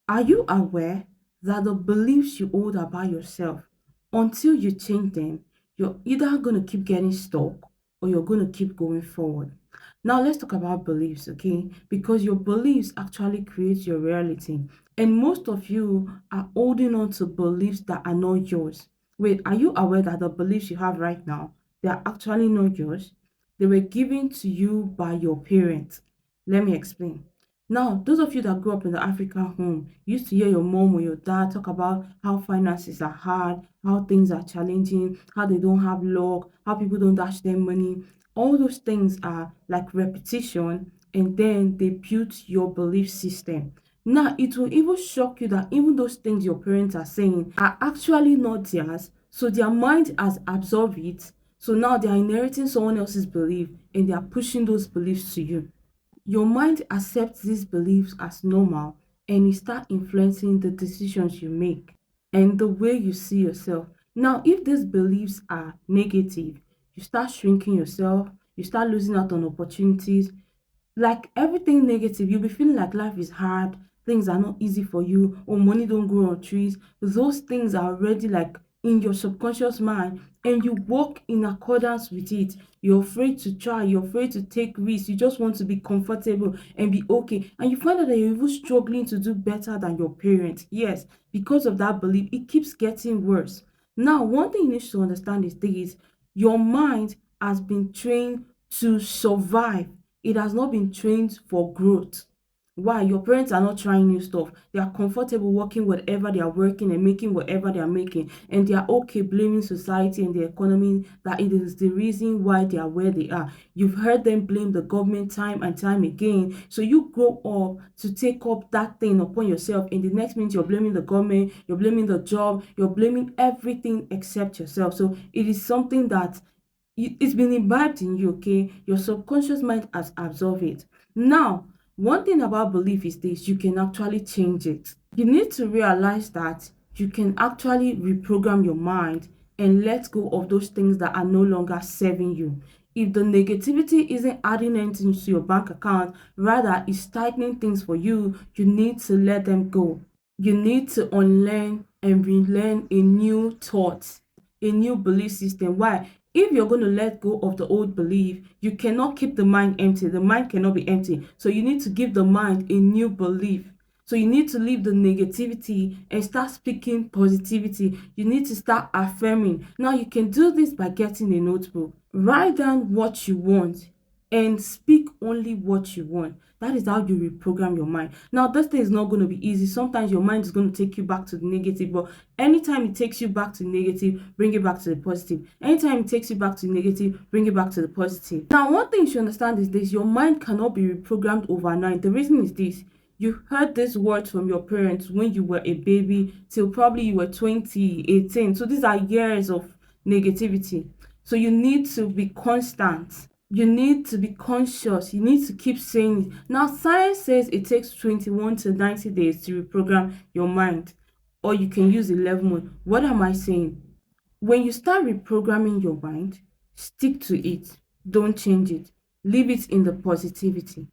Are you aware that the beliefs you hold about yourself, until you change them, you're either going to keep getting stuck or you're going to keep going forward? Now, let's talk about beliefs, okay? Because your beliefs actually create your reality. And most of you are holding on to beliefs that are not yours. Wait, are you aware that the beliefs you have right now, they are actually not yours? They were given to you by your parents. Let me explain. Now, those of you that grew up in the African home, you used to hear your mom or your dad talk about how finances are hard, how things are challenging, how they don't have luck, how people don't dash them money. All those things are like repetition, and then they build your belief system. Now, it will even shock you that even those things your parents are saying are actually not theirs. So their mind has absorbed it. So now they are inheriting someone else's belief and they are pushing those beliefs to you. Your mind accepts these beliefs as normal and it start influencing the decisions you make and the way you see yourself. Now, if these beliefs are negative, you start shrinking yourself, you start losing out on opportunities, like everything negative, you'll be feeling like life is hard, things are not easy for you, or money don't grow on trees. Those things are already like in your subconscious mind, and you walk in accordance with it. You're afraid to try, you're afraid to take risks, you just want to be comfortable and be okay. And you find out that you're even struggling to do better than your parents. Yes, because of that belief, it keeps getting worse. Now, one thing you need to understand is this: your mind has been trained to survive, it has not been trained for growth. Why? Your parents are not trying new stuff. They are comfortable working whatever they are working and making whatever they are making. And they are okay blaming society and the economy that it is the reason why they are where they are. You've heard them blame the government time and time again. So you grow up to take up that thing upon yourself. In the next minute, you're blaming the government, you're blaming the job, you're blaming everything except yourself. So it is something that it's been imbibed in you, okay? Your subconscious mind has absorbed it. Now, one thing about belief is this: you can actually change it. You need to realize that you can actually reprogram your mind and let go of those things that are no longer serving you. If the negativity isn't adding anything to your bank account, rather it's tightening things for you, you need to let them go. You need to unlearn and relearn a new thought, a new belief system. Why? If you're going to let go of the old belief, you cannot keep the mind empty. The mind cannot be empty. So you need to give the mind a new belief. So you need to leave the negativity and start speaking positivity. You need to start affirming. Now you can do this by getting a notebook. Write down what you want and speak only what you want. That is how you reprogram your mind. Now, this thing is not going to be easy. Sometimes your mind is going to take you back to the negative, but anytime it takes you back to the negative, bring it back to the positive. Anytime it takes you back to the negative, bring it back to the positive. Now, one thing you should understand is this: your mind cannot be reprogrammed overnight. The reason is this: you heard these words from your parents when you were a baby till probably you were 20, 18. So these are years of negativity. So you need to be constant, you need to be conscious, you need to keep saying it. Now, science says it takes 21 to 90 days to reprogram your mind, or you can use 11 months. What am I saying? When you start reprogramming your mind, stick to it, don't change it, leave it in the positivity.